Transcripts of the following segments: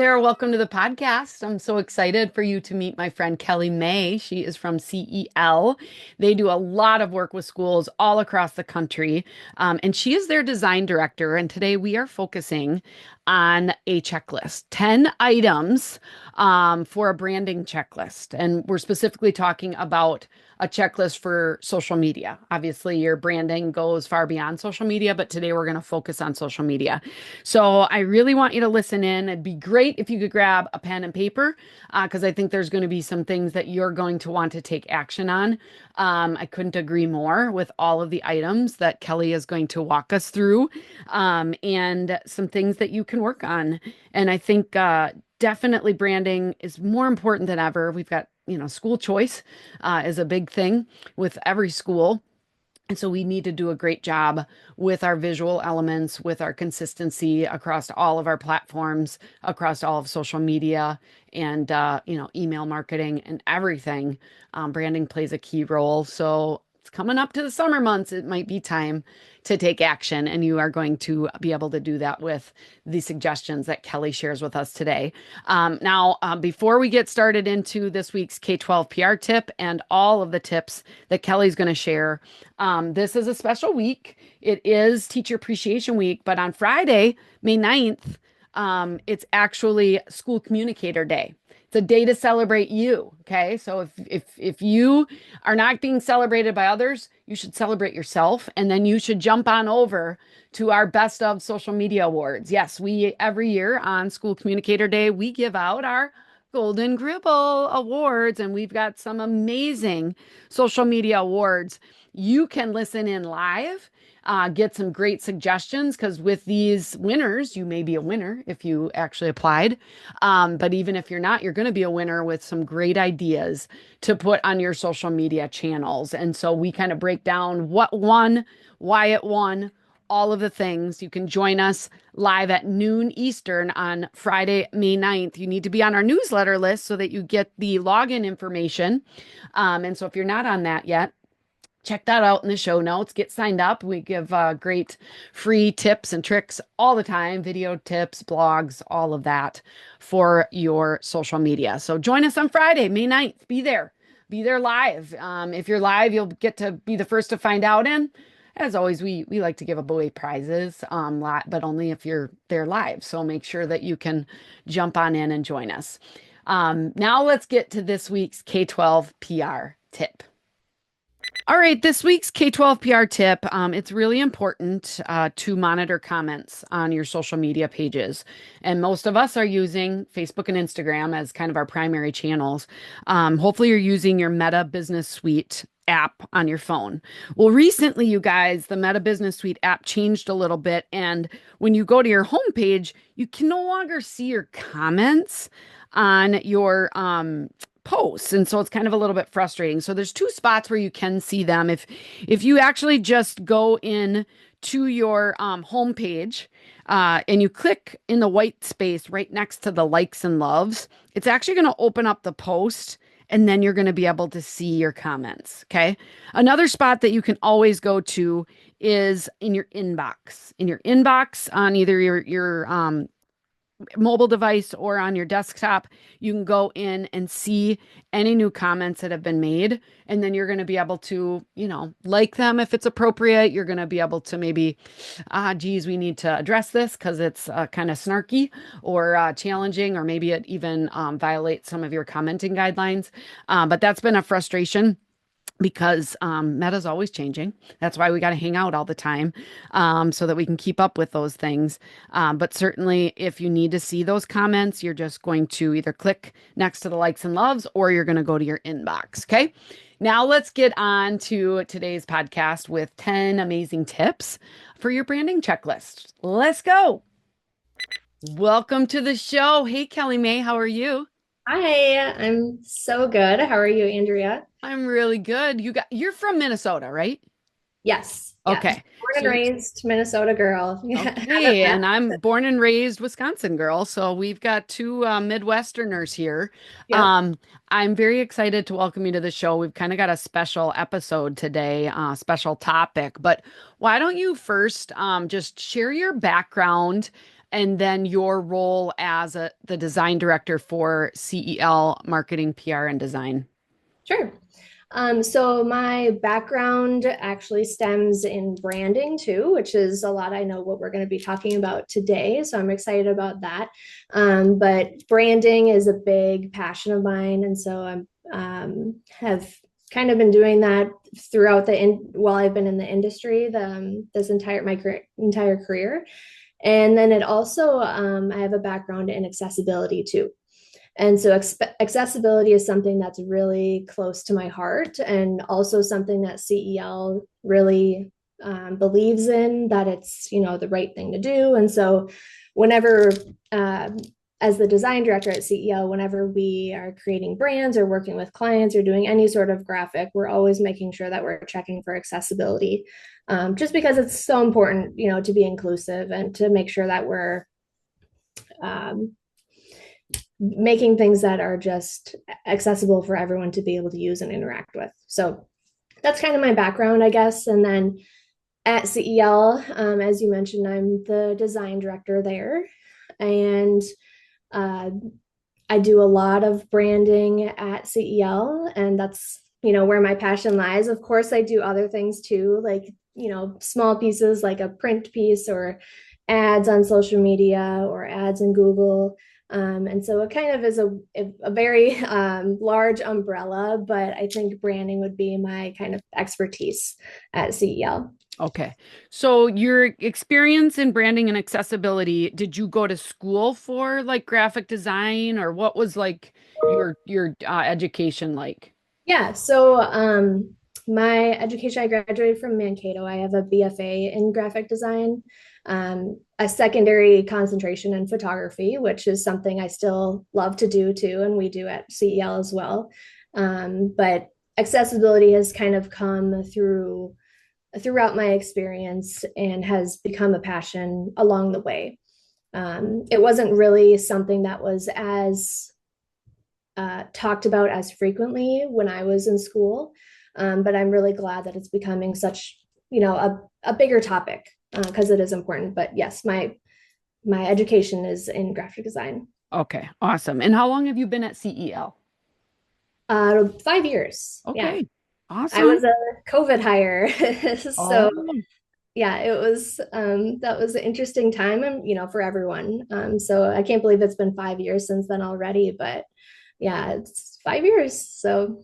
there. Welcome to the podcast. I'm so excited for you to meet my friend Kelly May. She is from CEL. They do a lot of work with schools all across the country, and she is their design director. And today we are focusing on a checklist, 10 items for a branding checklist. And we're specifically talking about a checklist for social media. Obviously, your branding goes far beyond social media, but today we're going to focus on social media. So I really want you to listen in. It'd be great if you could grab a pen and paper because I think there's going to be some things that you're going to want to take action on. I couldn't agree more with all of the items that Kelly is going to walk us through and some things that you can work on. And I think definitely branding is more important than ever. We've got, school choice is a big thing with every school. And so we need to do a great job with our visual elements, with our consistency across all of our platforms, across all of social media and, email marketing and everything. Branding plays a key role. So it's coming up to the summer months. It might be time to take action, and you are going to be able to do that with the suggestions that Kelly shares with us today. Before we get started into this week's K-12 PR tip and all of the tips that Kelly's going to share, this is a special week. It is Teacher Appreciation Week, but on Friday, May 9th, it's actually School Communicator Day. It's a day to celebrate you. Okay. So if you are not being celebrated by others, you should celebrate yourself. And then you should jump on over to our Best of Social Media Awards. Yes, we every year on School Communicator Day, we give out our Golden Gribble Awards, and we've got some amazing social media awards. You can listen in live, get some great suggestions because with these winners, you may be a winner if you actually applied. But even if you're not, you're going to be a winner with some great ideas to put on your social media channels. And so we kind of break down what won, why it won, all of the things. You can join us live at noon Eastern on Friday, May 9th. You need to be on our newsletter list so that you get the login information. And so if you're not on that yet, check that out in the show notes. Get signed up. We give great free tips and tricks all the time, video tips, blogs, all of that for your social media. So join us on Friday, May 9th. Be there. Be there live. If you're live, you'll get to be the first to find out. And as always, we like to give away prizes, but only if you're there live. So make sure that you can jump on in and join us. Now let's get to this week's K-12 PR tip. All right, this week's K-12 PR tip, it's really important to monitor comments on your social media pages. And most of us are using Facebook and Instagram as kind of our primary channels. Hopefully you're using your Meta Business Suite app on your phone. Well, recently, you guys, the Meta Business Suite app changed a little bit. And when you go to your homepage, you can no longer see your comments on your posts, and so it's kind of a little bit frustrating. So there's two spots where you can see them. If you actually just go in to your homepage and you click in the white space right next to the likes and loves, it's actually going to open up the post, and then you're going to be able to see your comments. Okay. Another spot that you can always go to is in your inbox. In your inbox on either your mobile device or on your desktop, you can go in and see any new comments that have been made. And then you're going to be able to, like them if it's appropriate. You're going to be able to maybe, geez, we need to address this because it's kind of snarky or challenging, or maybe it even violates some of your commenting guidelines. But that's been a frustration because Meta's always changing. That's why we got to hang out all the time so that we can keep up with those things. But certainly, if you need to see those comments, you're just going to either click next to the likes and loves, or you're going to go to your inbox. Okay. Now let's get on to today's podcast with 10 amazing tips for your branding checklist. Let's go. Welcome to the show. Hey, Kelly May, how are you? Hi, I'm so good. How are you, Andrea? I'm really good. You're from Minnesota, right? Yes, yes. Okay. Born and So raised Minnesota girl. Yeah. okay, and I'm born and raised Wisconsin girl, so we've got two Midwesterners here. Yep. I'm very excited to welcome you to the show. We've kind of got a special episode today, special topic, but why don't you first just share your background and then your role as the design director for CEL marketing, PR, and design. Sure. So my background actually stems in branding too, which is a lot I know what we're going to be talking about today. So I'm excited about that. But branding is a big passion of mine, and so I'm have kind of been doing that throughout while I've been in the industry, this entire career. And then it also I have a background in accessibility too. And so accessibility is something that's really close to my heart, and also something that CEL really believes in, that it's, the right thing to do. And so whenever, as the design director at CEL, whenever we are creating brands or working with clients or doing any sort of graphic, we're always making sure that we're checking for accessibility, just because it's so important, to be inclusive and to make sure that we're um, making things that are just accessible for everyone to be able to use and interact with. So that's kind of my background, I guess. And then at CEL, as you mentioned, I'm the design director there. And uh, I do a lot of branding at CEL, and that's, where my passion lies. Of course, I do other things too, like, small pieces like a print piece or ads on social media or ads in Google. And so it kind of is a very large umbrella, but I think branding would be my kind of expertise at CEL. Okay. So your experience in branding and accessibility, did you go to school for like graphic design, or what was like your education like? Yeah, so my education, I graduated from Mankato. I have a BFA in graphic design, a secondary concentration in photography, which is something I still love to do too, and we do at CEL as well. But accessibility has kind of come throughout my experience and has become a passion along the way. It wasn't really something that was as talked about as frequently when I was in school. But I'm really glad that it's becoming such, a bigger topic, because it is important. But yes, my education is in graphic design. Okay, awesome. And how long have you been at CEL? 5 years. Yeah. Okay, I awesome. was a COVID hire. So Oh, yeah, it was that was an interesting time, and for everyone. So I can't believe it's been 5 years since then already, but yeah, it's 5 years. So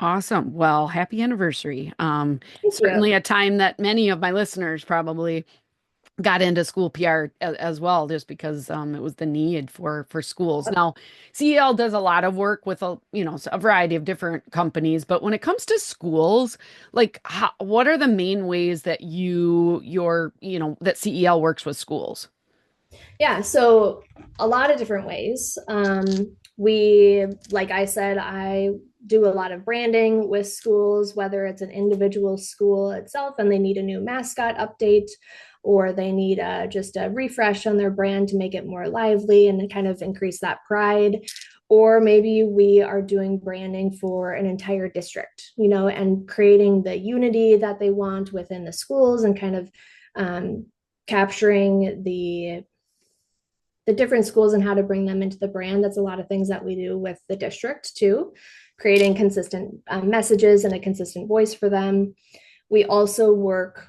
awesome. Well, happy anniversary. thank Certainly you. a time that many of my listeners probably got into school PR as well, just because it was the need for schools. Now, CEL does a lot of work with a variety of different companies, but when it comes to schools, like what are the main ways that that CEL works with schools? Yeah, so a lot of different ways. Like I said, I do a lot of branding with schools, whether it's an individual school itself and they need a new mascot update, or they need just a refresh on their brand to make it more lively and kind of increase that pride. Or maybe we are doing branding for an entire district, and creating the unity that they want within the schools, and kind of capturing the different schools and how to bring them into the brand. That's a lot of things that we do with the district too, creating consistent messages and a consistent voice for them. We also work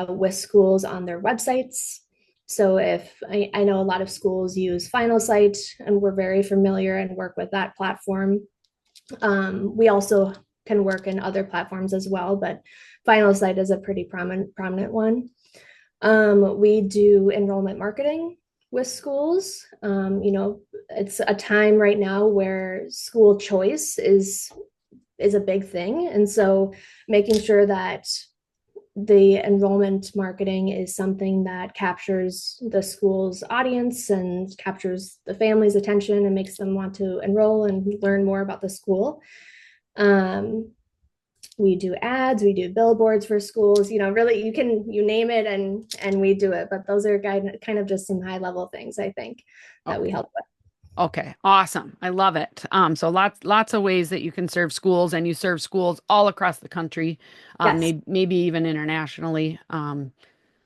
with schools on their websites. So if I know a lot of schools use Final Site, and we're very familiar and work with that platform. We also can work in other platforms as well, but Final Site is a pretty prominent one. We do enrollment marketing with schools. It's a time right now where school choice is a big thing, and so making sure that the enrollment marketing is something that captures the school's audience and captures the family's attention and makes them want to enroll and learn more about the school. Um, we do ads, we do billboards for schools, really you name it, and we do it. But those are kind of just some high level things, I think, that we Okay. help with. Okay, awesome. I love it. So lots of ways that you can serve schools, and you serve schools all across the country, Yes. maybe even internationally.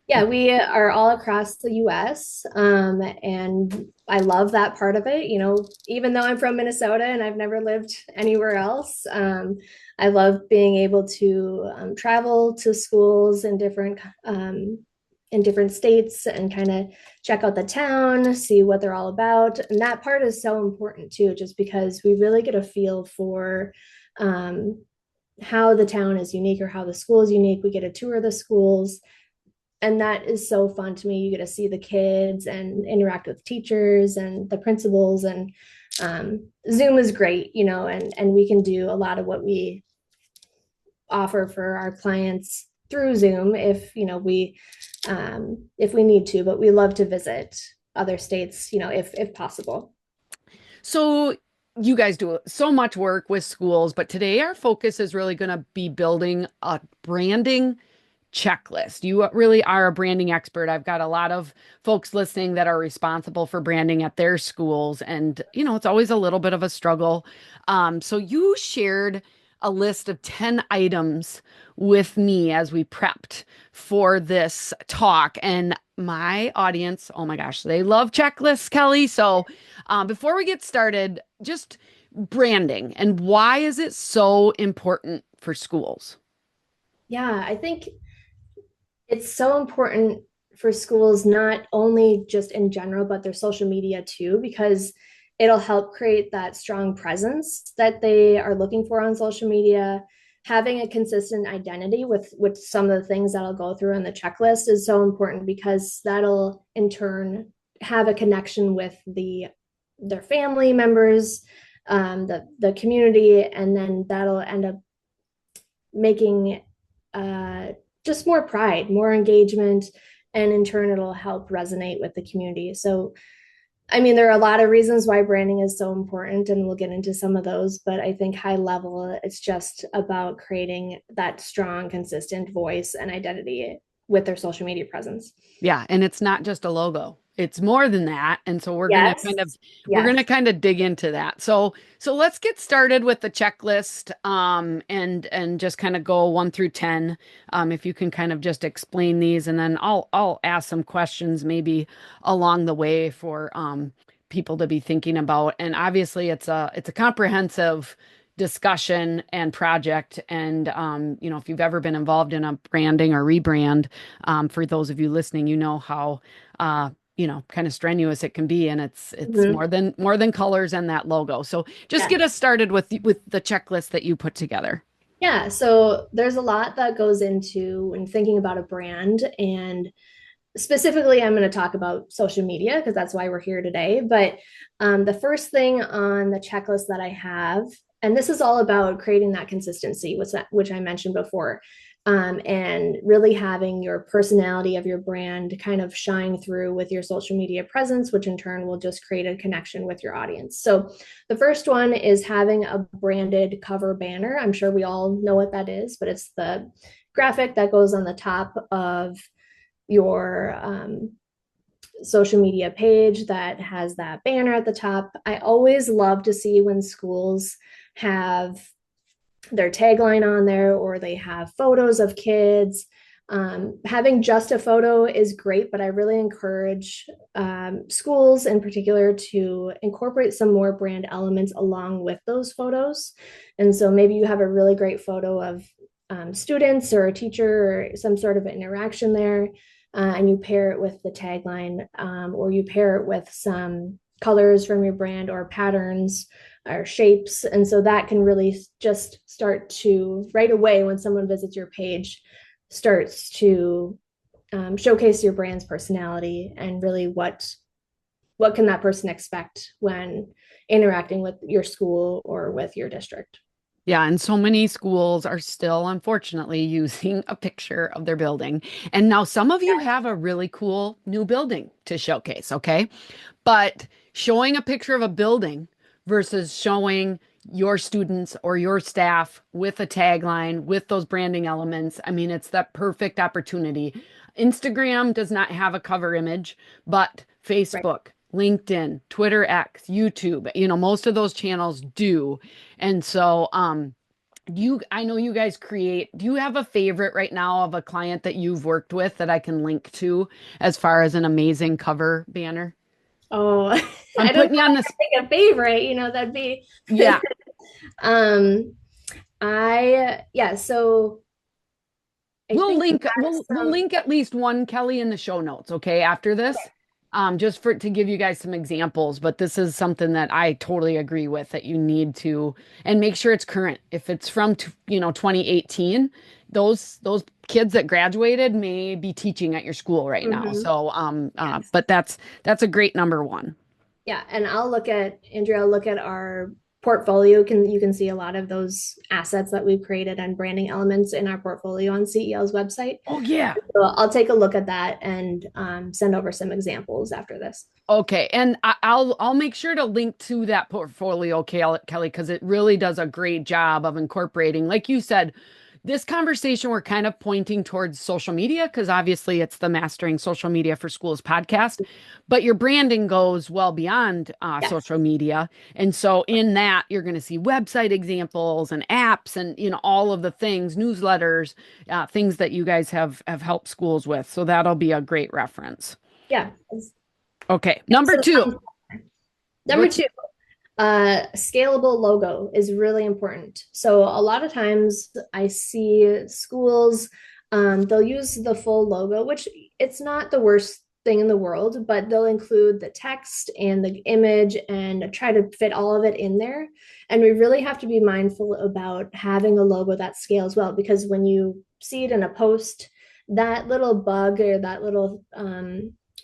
Yeah, we are all across the US. And I love that part of it. You know, even though I'm from Minnesota and I've never lived anywhere else, I love being able to travel to schools in different states and kind of check out the town, see what they're all about. And that part is so important too, just because we really get a feel for um, how the town is unique or how the school is unique. We get a tour of the schools, and that is so fun to me. You get to see the kids and interact with teachers and the principals, and Zoom is great, you know, and we can do a lot of what we offer for our clients through Zoom if we need to, but we love to visit other states, you know, if possible. So you guys do so much work with schools, but today our focus is really going to be building a branding checklist. You really are a branding expert. I've got a lot of folks listening that are responsible for branding at their schools, and it's always a little bit of a struggle. So you shared a list of 10 items with me as we prepped for this talk, and my audience, oh my gosh, they love checklists, Kelly. So before we get started, just branding and why is it so important for schools? Yeah, I think it's so important for schools, not only just in general, but their social media too, because it'll help create that strong presence that they are looking for on social media. Having a consistent identity with some of the things that'll go through in the checklist is so important, because that'll in turn have a connection with their family members, the community, and then that'll end up making uh, just more pride, more engagement, and in turn, it'll help resonate with the community. So, I mean, there are a lot of reasons why branding is so important, and we'll get into some of those. But I think high level, it's just about creating that strong, consistent voice and identity with their social media presence. Yeah, and it's not just a logo. It's more than that. And so Yes, we're yes. gonna kind of dig into that. So let's get started with the checklist and just kind of go 1 through 10. If you can kind of just explain these and then I'll ask some questions maybe along the way for people to be thinking about. And obviously it's a comprehensive discussion and project. And if you've ever been involved in a branding or rebrand, for those of you listening, you know how kind of strenuous it can be, and it's Mhm. more than colors and that logo. So just Yeah. get us started with the checklist that you put together. Yeah. So there's a lot that goes into when thinking about a brand. And specifically, I'm going to talk about social media because that's why we're here today. But the first thing on the checklist that I have, and this is all about creating that consistency, which I mentioned before, and really having your personality of your brand kind of shine through with your social media presence, which in turn will just create a connection with your audience. So the first one is having a branded cover banner. I'm sure we all know what that is, but it's the graphic that goes on the top of your social media page that has that banner at the top. I always love to see when schools have their tagline on there, or they have photos of kids. Having just a photo is great, but I really encourage schools in particular to incorporate some more brand elements along with those photos. And so maybe you have a really great photo of students or a teacher or some sort of interaction there, and you pair it with the tagline, or you pair it with some colors from your brand or patterns or shapes. And so that can really just start to, right away, when someone visits your page, starts to showcase your brand's personality and really what can that person expect when interacting with your school or with your district. Yeah, and so many schools are still unfortunately using a picture of their building. And now some of you have a really cool new building to showcase, okay? But showing a picture of a building versus showing your students or your staff with a tagline, with those branding elements, I mean, it's that perfect opportunity. Instagram does not have a cover image, but Right. Facebook, LinkedIn, Twitter X, YouTube, most of those channels do. And so, I know you guys create, do you have a favorite right now of a client that you've worked with that I can link to as far as an amazing cover banner? Oh, I'm I don't know putting you on if this. I can pick a favorite, that'd be Yeah, um yeah, so I think we have we'll some. link at least one, Kelly, in the show notes, okay, after this. Just for to give you guys some examples, but this is something that I totally agree with that you need to and make sure it's current. If it's from 2018, those kids that graduated may be teaching at your school right now. Mhm. So Yes. but that's a great number one. Yeah, and I'll look at Andrea, I'll look at our portfolio. Can You can see a lot of those assets that we've created and branding elements in our portfolio on CEL's website. Oh yeah. So I'll take a look at that and send over some examples after this. Okay, and I'll make sure to link to that portfolio, Kelly, because it really does a great job of incorporating, like you said, this conversation. We're kind of pointing towards social media because obviously it's the Mastering Social Media for Schools podcast, but your branding goes well beyond Yes. social media, and so in that you're going to see website examples and apps, and all of the things, newsletters, things that you guys have helped schools with. So that'll be a great reference. Yeah. Okay, number Some two. fun. Number What's two, scalable logo is really important. So a lot of times I see schools, they'll use the full logo, which it's not the worst thing in the world, but they'll include the text and the image and try to fit all of it in there. And we really have to be mindful about having a logo that scales well, because when you see it in a post, that little bug or that little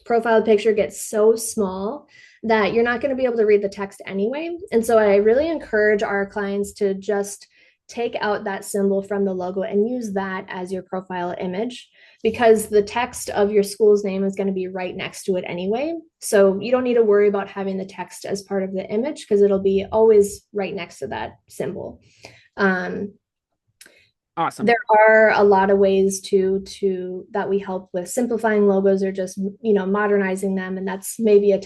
profile picture gets so small that you're not going to be able to read the text anyway. And so I really encourage our clients to just take out that symbol from the logo and use that as your profile image, because the text of your school's name is going to be right next to it anyway. So you don't need to worry about having the text as part of the image because it'll be always right next to that symbol. Um, awesome? there are a lot of ways to that we help with simplifying logos or just modernizing them, and that's maybe a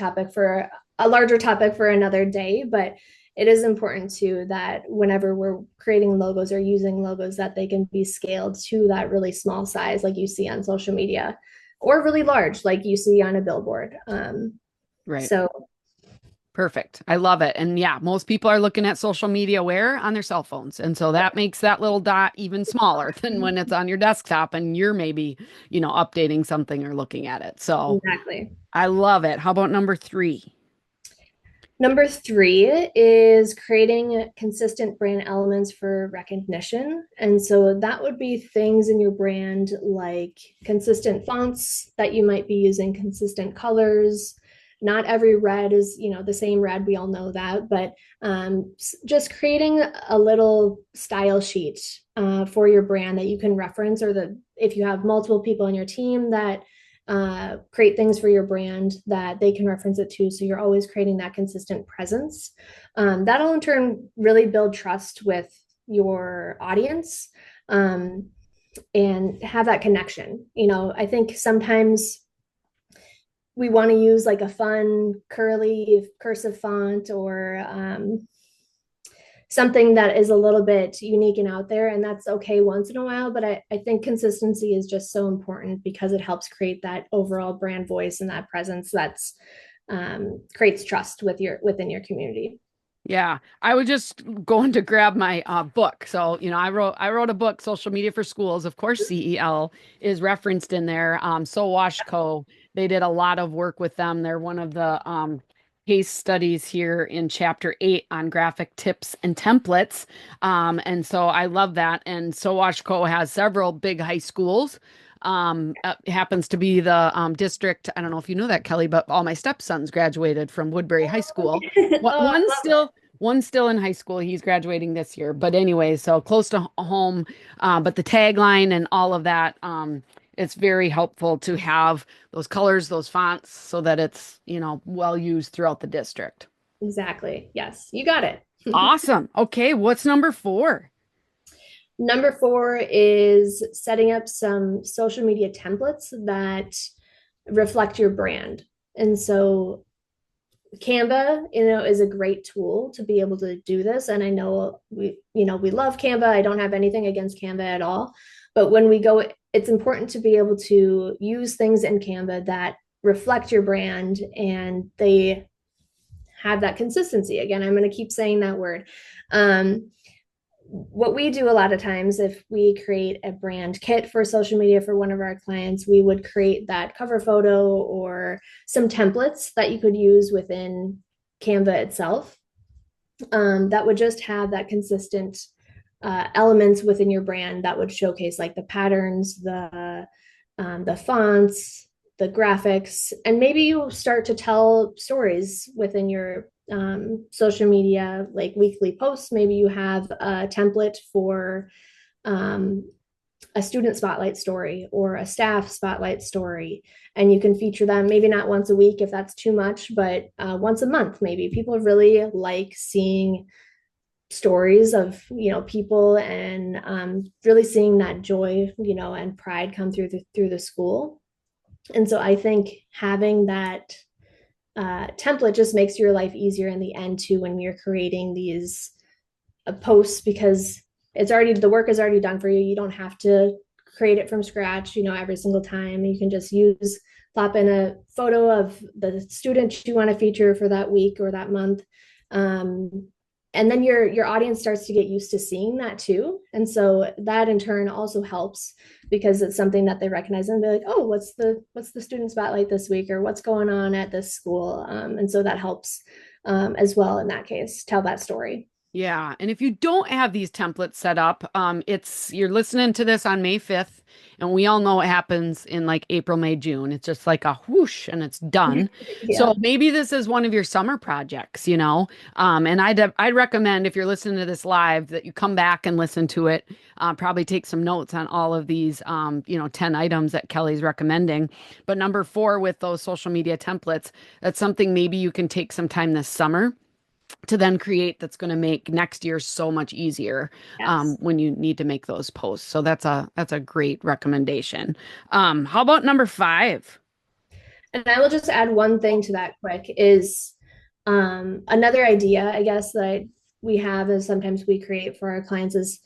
larger topic for another day. But it is important too that whenever we're creating logos or using logos, that they can be scaled to that really small size like you see on social media, or really large like you see on a billboard. Right. So Perfect. I love it. And yeah, most people are looking at social media where? On their cell phones. And so that makes that little dot even smaller than when it's on your desktop and you're maybe, updating something or looking at it. So exactly. I love it. How about number three? Number three is creating consistent brand elements for recognition. And so that would be things in your brand like consistent fonts that you might be using, consistent colors. Not every red is, the same red. We all know that, but just creating a little style sheet for your brand that you can reference, or if you have multiple people in your team that create things for your brand that they can reference it to. So you're always creating that consistent presence. That'll in turn really build trust with your audience, and have that connection. I think sometimes we want to use like a fun curly cursive font, or something that is a little bit unique and out there, and that's okay once in a while. But I think consistency is just so important because it helps create that overall brand voice and that presence that's creates trust within your community. Yeah, I was just going to grab my book. So, I wrote a book, Social Media for Schools. Of course, CEL is referenced in there. So Washco, they did a lot of work with them. They're one of the case studies here in chapter 8 on graphic tips and templates. And so I love that. And so Washco has several big high schools. Happens to be the district. I don't know if you know that, Kelly, but all my stepsons graduated from Woodbury High School. What Oh, I love it. one's still in high school. He's graduating this year. But anyway, so close to home. But the tagline and all of that, it's very helpful to have those colors, those fonts, so that it's, well used throughout the district. Exactly. Yes, you got it. Awesome. Okay, what's number four? Number four is setting up some social media templates that reflect your brand. And so Canva, is a great tool to be able to do this. And I know we love Canva. I don't have anything against Canva at all. But when we go, it's important to be able to use things in Canva that reflect your brand and they have that consistency. Again, I'm going to keep saying that word. What we do a lot of times, if we create a brand kit for social media for one of our clients, we would create that cover photo or some templates that you could use within Canva itself, that would just have that consistent elements within your brand that would showcase like the patterns, the fonts, the graphics, and maybe you start to tell stories within your social media, like weekly posts. Maybe you have a template for um, a student spotlight story or a staff spotlight story, and you can feature them maybe not once a week if that's too much, but once a month. Maybe people really like seeing stories of people, and really seeing that joy and pride come through the school. And so I think having that template just makes your life easier in the end too, when you're creating these posts, because the work is already done for you. You don't have to create it from scratch every single time. You can just plop in a photo of the student you want to feature for that week or that month, and then your audience starts to get used to seeing that too. And so that in turn also helps, because it's something that they recognize and be like, oh, what's the student spotlight this week, or what's going on at this school. And so that helps as well in that case tell that story. Yeah, and if you don't have these templates set up, it's you're listening to this on May 5th, and we all know what happens in like April, May, June. It's just like a whoosh and it's done. So Yeah. maybe this is one of your summer projects, you know. And I'd recommend if you're listening to this live that you come back and listen to it. Probably take some notes on all of these, 10 items that Kelly's recommending. But number 4 with those social media templates, that's something maybe you can take some time this summer to then create that's going to make next year so much easier Yes. when you need to make those posts. So that's a great recommendation. How about number 5? And I will just add one thing to that quick is another idea, I guess, we have is sometimes we create for our clients is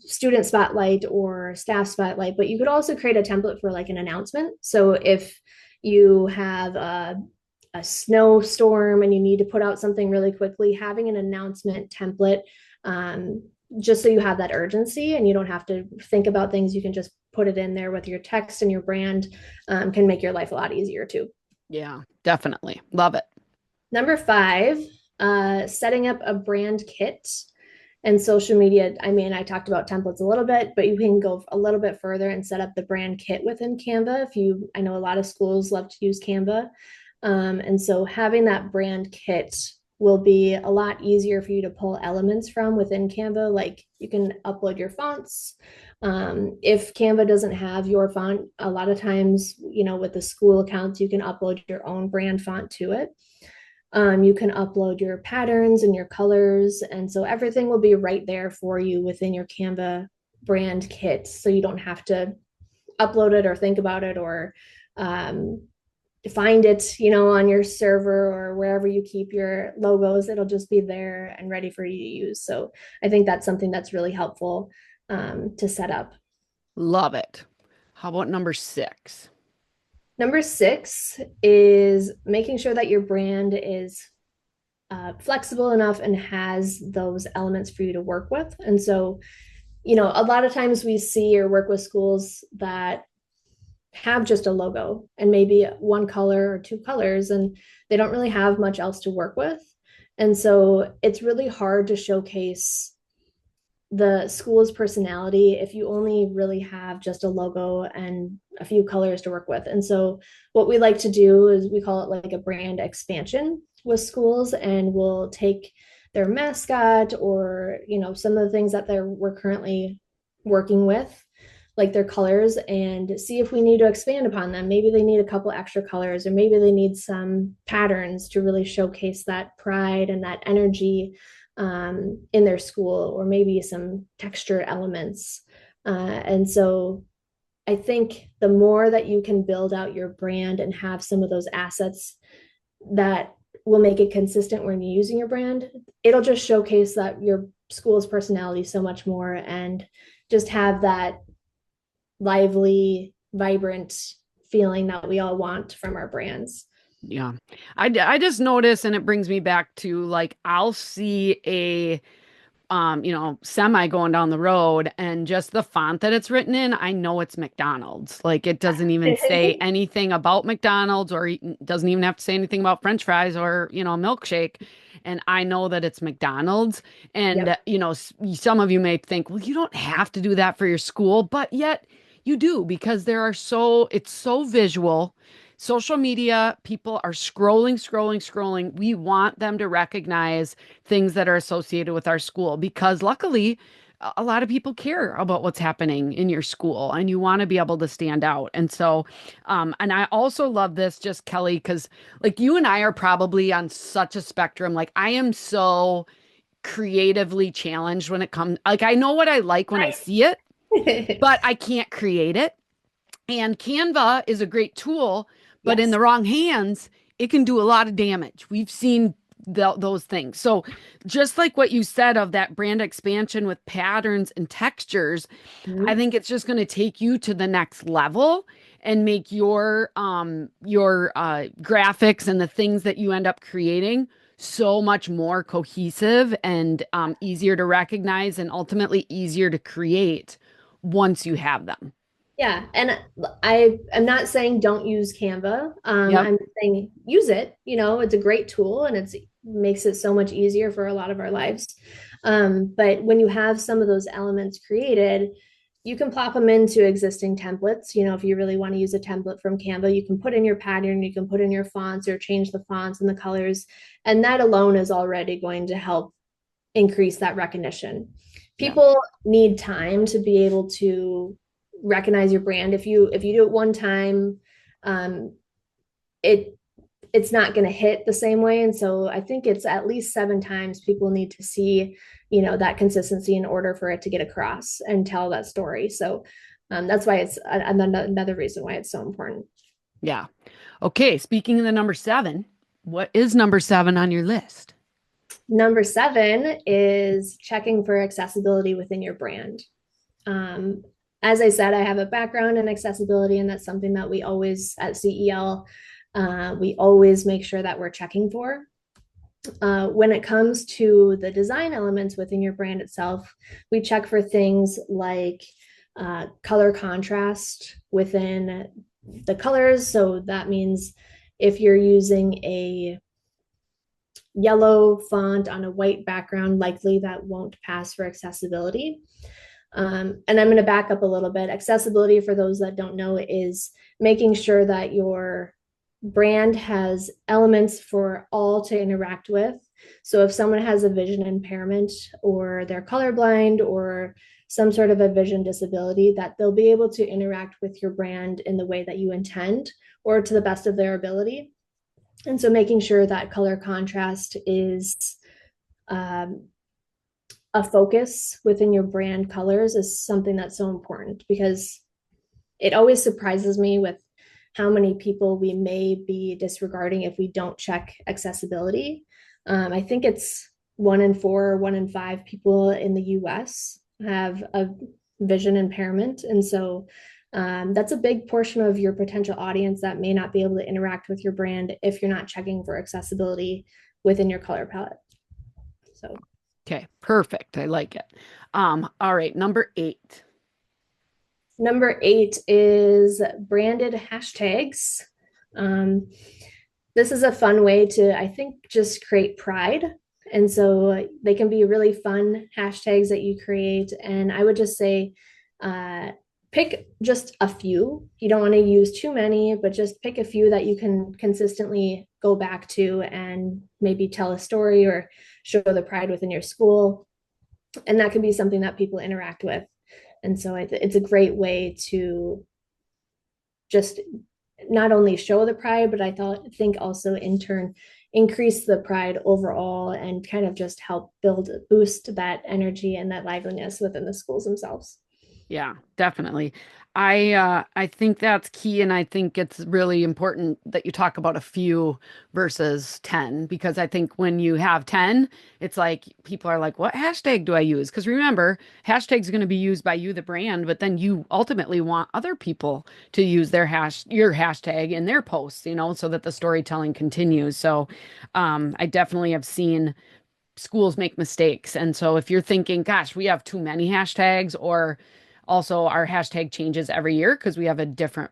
student spotlight or staff spotlight, but you could also create a template for like an announcement. So if you have a snowstorm and you need to put out something really quickly, having an announcement template, um, just so you have that urgency and you don't have to think about things, you can just put it in there with your text and your brand, can make your life a lot easier too. Yeah, definitely. Love it. Number 5, setting up a brand kit and social media. I mean, I talked about templates a little bit, but you can go a little bit further and set up the brand kit within Canva. I know a lot of schools love to use Canva. And so having that brand kit will be a lot easier for you to pull elements from within Canva. Like you can upload your fonts. If Canva doesn't have your font, a lot of times, with the school accounts, you can upload your own brand font to it. You can upload your patterns and your colors. And so everything will be right there for you within your Canva brand kit. So you don't have to upload it or think about it or um, find it, on your server or wherever you keep your logos. It'll just be there and ready for you to use. So I think that's something that's really helpful to set up. Love it. How about number 6? Number 6 is making sure that your brand is flexible enough and has those elements for you to work with. And so, a lot of times we see or work with schools that have just a logo and maybe one color or two colors, and they don't really have much else to work with. And so it's really hard to showcase the school's personality if you only really have just a logo and a few colors to work with. And so what we like to do is we call it like a brand expansion with schools, and we'll take their mascot or some of the things that we're currently working with, like their colors, and see if we need to expand upon them. Maybe they need a couple extra colors, or maybe they need some patterns to really showcase that pride and that energy in their school, or maybe some texture elements. And so I think the more that you can build out your brand and have some of those assets that will make it consistent when you're using your brand. It'll just showcase that your school's personality so much more and just have that lively, vibrant feeling that we all want from our brands. Yeah. I just notice, and it brings me back to like, I'll see a semi going down the road and just the font that it's written in, I know it's McDonald's. Like it doesn't even say anything about McDonald's or doesn't even have to say anything about French fries or, a milkshake. And I know that it's McDonald's. And, Yep. some of you may think, well, you don't have to do that for your school, but yet you do because it's so visual. Social media, people are scrolling, scrolling, scrolling. We want them to recognize things that are associated with our school because luckily a lot of people care about what's happening in your school and you want to be able to stand out. And so, and I also love this just Kelly, because like you and I are probably on such a spectrum. Like I am so creatively challenged when it comes, like I know what I like when I see it, but I can't create it. And Canva is a great tool, but in Yes. the wrong hands, it can do a lot of damage. We've seen those things. So, just like what you said of that brand expansion with patterns and textures, I Mhm. think it's just going to take you to the next level and make your graphics and the things that you end up creating so much more cohesive and easier to recognize and ultimately easier to create once you have them. Yeah, and I am not saying don't use Canva. Yep. I'm saying use it. You know, it's a great tool and it's makes it so much easier for a lot of our lives. But when you have some of those elements created, you can plop them into existing templates. You know, if you really want to use a template from Canva, you can put in your pattern, you can put in your fonts or change the fonts and the colors, and that alone is already going to help increase that recognition. Yeah. People need time to be able to recognize your brand. If you do it one time, um, it it's not going to hit the same way. And so I think it's at least 7 times people need to see, that consistency in order for it to get across and tell that story. So that's why it's another reason why it's so important. Yeah. Okay. Speaking of the number seven, what is number seven on your list? Number 7 is checking for accessibility within your brand. Um, as I said, I have a background in accessibility, and that's something that we always at CEL we always make sure that we're checking for. When it comes to the design elements within your brand itself, we check for things like color contrast within the colors. So that means if you're using a yellow font on a white background, likely that won't pass for accessibility. And I'm going to back up a little bit. Accessibility, for those that don't know, is making sure that your brand has elements for all to interact with. So if someone has a vision impairment or they're colorblind or some sort of a vision disability, that they'll be able to interact with your brand in the way that you intend or to the best of their ability. And so making sure that color contrast is um, a focus within your brand colors is something that's so important because it always surprises me with how many people we may be disregarding if we don't check accessibility. I think it's 1 in 4, 1 in 5 people in the US have a vision impairment. And so that's a big portion of your potential audience that may not be able to interact with your brand if you're not checking for accessibility within your color palette. So Okay. Perfect. I like it. All right. Number eight. number 8 is branded hashtags. Um, this is a fun way to, I think, just create pride. And so they can be really fun hashtags that you create. And I would just say, pick just a few. You don't want to use too many, but just pick a few that you can consistently go back to and maybe tell a story or show the pride within your school. And that can be something that people interact with. And so it's a great way to just not only show the pride, but think also in turn increase the pride overall and kind of just help boost that energy and that liveliness within the schools themselves. Yeah, definitely. I think that's key, and I think it's really important that you talk about a few versus 10, because I think when you have 10, it's like people are like, what hashtag do I use? Because remember, hashtag's going to be used by you, the brand, but then you ultimately want other people to use your hashtag in their posts, so that the storytelling continues. So, I definitely have seen schools make mistakes. And so if you're thinking, gosh, we have too many hashtags, or also our hashtag changes every year because we have a different,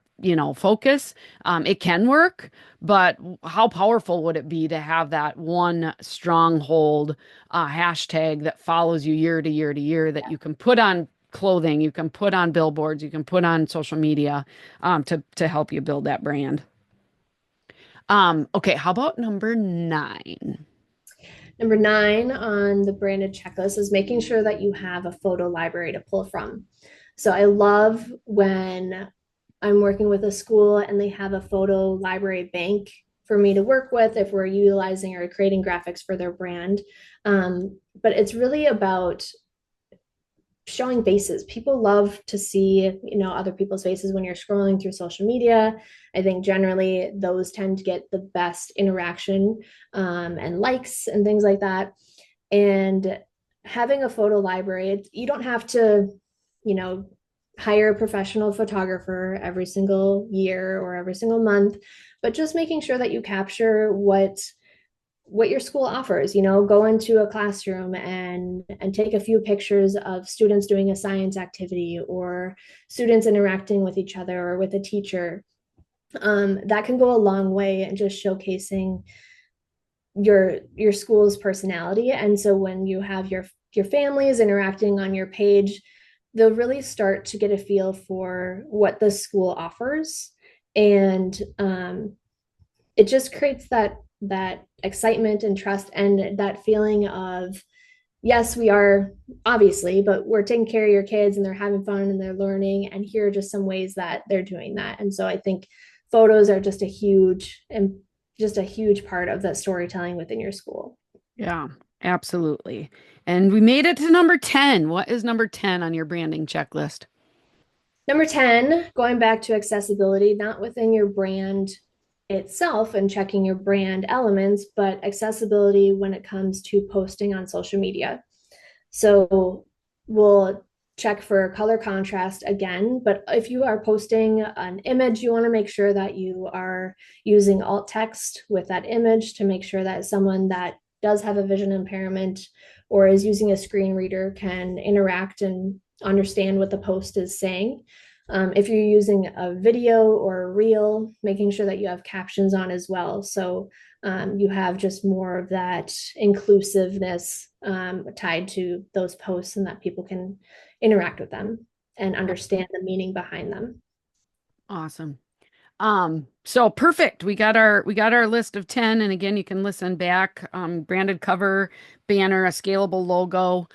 focus, it can work. But how powerful would it be to have that one stronghold hashtag that follows you year to year to year that you can put on clothing, you can put on billboards, you can put on social media to help you build that brand. Okay, how about number 9? Number 9 on the branded checklist is making sure that you have a photo library to pull from. So I love when I'm working with a school and they have a photo library bank for me to work with if we're utilizing or creating graphics for their brand. But it's really about showing faces. People love to see, other people's faces when you're scrolling through social media. I think generally those tend to get the best interaction, and likes and things like that. And having a photo library, you don't have to, you know, hire a professional photographer every single year or every single month, but just making sure that you capture what your school offers. Go into a classroom and take a few pictures of students doing a science activity or students interacting with each other or with a teacher. That can go a long way in just showcasing your school's personality. And so when you have your families interacting on your page, they'll really start to get a feel for what the school offers. And it just creates that excitement and trust and that feeling of, yes, we are, obviously, but we're taking care of your kids and they're having fun and they're learning, and here are just some ways that they're doing that. And so I think photos are just a huge part of that storytelling within your school. Yeah, absolutely. And we made it to number 10. What is number 10 on your branding checklist? Number 10, going back to accessibility, not within your brand itself and checking your brand elements, but accessibility when it comes to posting on social media. So we'll check for color contrast again, but if you are posting an image, you want to make sure that you are using alt text with that image to make sure that someone that does have a vision impairment or is using a screen reader can interact and understand what the post is saying. If you're using a video or a reel, making sure that you have captions on as well. So you have just more of that inclusiveness tied to those posts and that people can interact with them and understand the meaning behind them. Awesome. So perfect. We got our list of 10, and again, you can listen back. Branded cover, banner, a scalable logo,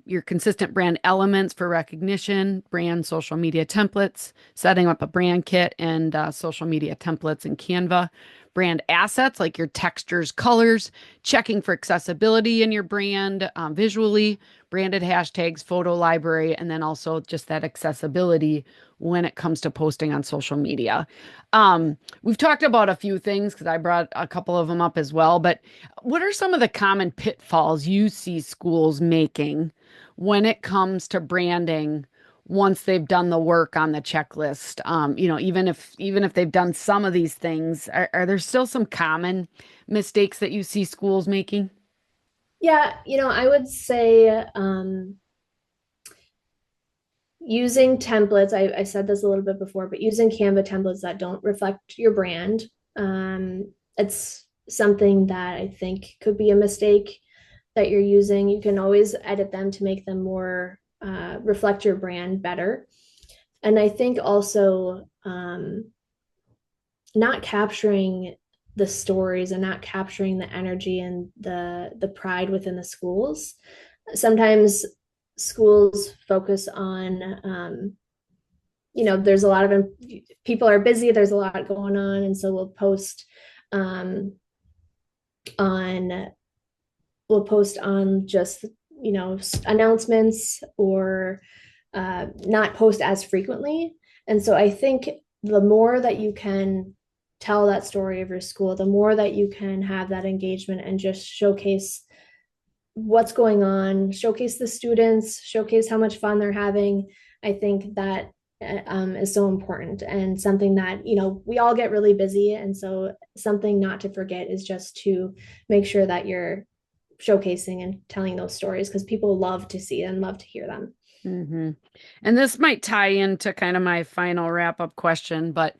your consistent brand elements for recognition, brand social media templates, setting up a brand kit and social media templates in Canva, brand assets like your textures, colors, checking for accessibility in your brand visually, branded hashtags, photo library, and then also just that accessibility when it comes to posting on social media. We've talked about a few things because I brought a couple of them up as well, but what are some of the common pitfalls you see schools making when it comes to branding once they've done the work on the checklist? Even if they've done some of these things, are there still some common mistakes that you see schools making? Yeah, I would say using templates, I said this a little bit before, but using Canva templates that don't reflect your brand, it's something that I think could be a mistake that you're using. You can always edit them to make them more reflect your brand better. And I think also not capturing the stories and not capturing the energy and the pride within the schools. Sometimes schools focus on there's a lot of people are busy, there's a lot going on, and so um, on we'll post on just announcements or not post as frequently. And so I think the more that you can tell that story of your school, the more that you can have that engagement and just showcase what's going on, showcase the students, showcase how much fun they're having. I think that is so important and something that, we all get really busy. And so something not to forget is just to make sure that you're showcasing and telling those stories because people love to see and love to hear them. Hmm. And this might tie into kind of my final wrap-up question, but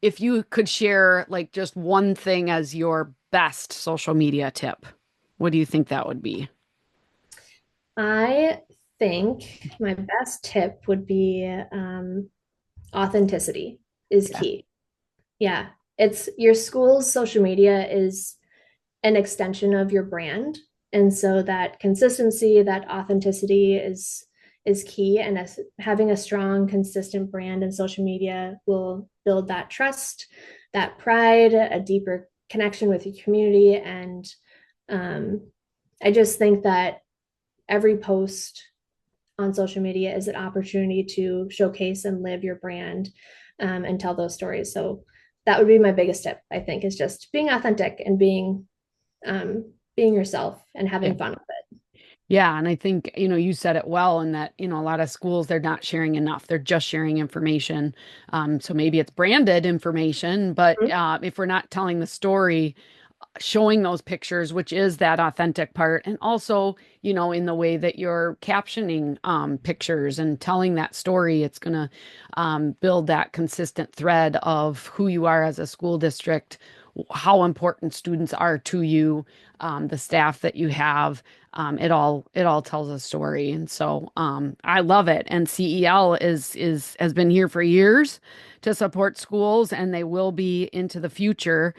if you could share like just one thing as your best social media tip, what do you think that would be? I think my best tip would be authenticity is Yeah. key. Yeah, it's your school's social media is an extension of your brand. And so that consistency, that authenticity is key. And as having a strong, consistent brand in social media will build that trust, that pride, a deeper connection with your community. And um, I just think that every post on social media is an opportunity to showcase and live your brand and tell those stories. So that would be my biggest tip, I think, is just being authentic and being yourself and Yeah. having fun with it. Yeah, and I think, you said it well in that, a lot of schools, they're not sharing enough. They're just sharing information. So maybe it's branded information, but Mhm. if we're not telling the story, showing those pictures, which is that authentic part, and also, in the way that you're captioning pictures and telling that story, it's going to build that consistent thread of who you are as a school district, how important students are to you, the staff that you have. It all tells a story, and so I love it. And CEL is has been here for years to support schools, and they will be into the future.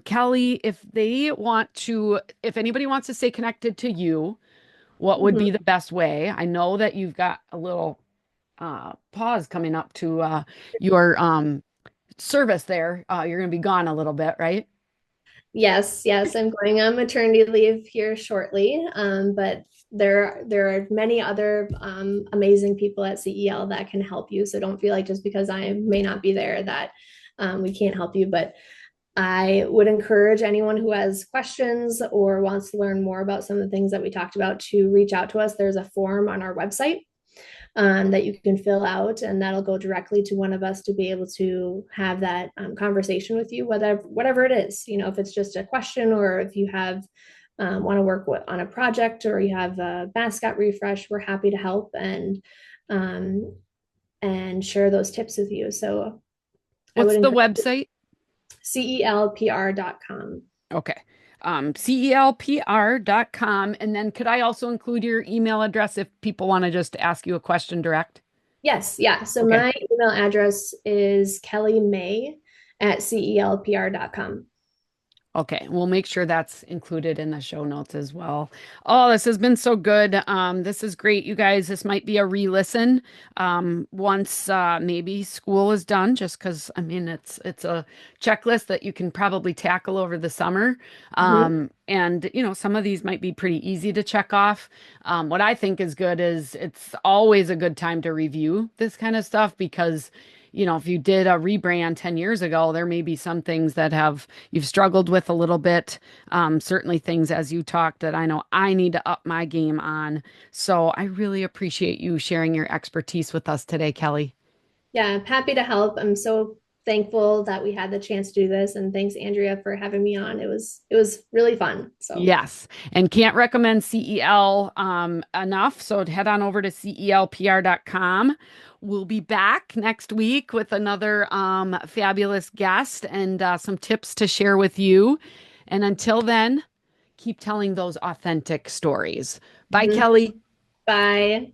Kelly, if anybody wants to stay connected to you, what would be Mhm. the best way? I know that you've got a little pause coming up to your service there. You're going to be gone a little bit, right? Yes, yes, I'm going on maternity leave here shortly, but there are many other amazing people at CEL that can help you. So don't feel like just because I may not be there that we can't help you. But I would encourage anyone who has questions or wants to learn more about some of the things that we talked about to reach out to us. There's a form on our website that you can fill out, and that'll go directly to one of us to be able to have that conversation with you, whatever it is. If it's just a question or if you have want to work on a project or you have a mascot refresh, we're happy to help um, and share those tips with you. So I would What's the encourage website? celpr.com. Okay. CELPR.com. And then could I also include your email address if people want to just ask you a question direct? Yes, yeah. So Okay. my email address is Kelly May at celpr.com. Okay, we'll make sure that's included in the show notes as well. Oh, this has been so good. This is great, you guys. This might be a re-listen once maybe school is done, just because I mean it's a checklist that you can probably tackle over the summer. Mm-hmm. And some of these might be pretty easy to check off. What I think is good is it's always a good time to review this kind of stuff because if you did a rebrand 10 years ago, there may be some things that you've struggled with a little bit. Certainly things as you talked that I know I need to up my game on. So I really appreciate you sharing your expertise with us today, Kelly. Yeah, I'm happy to help. I'm so thankful that we had the chance to do this, and thanks, Andrea, for having me on. It was really fun. So, Yes, and can't recommend CEL enough. So head on over to celpr.com. We'll be back next week with another fabulous guest and some tips to share with you. And until then, keep telling those authentic stories. Bye, mhm. Kelly. Bye.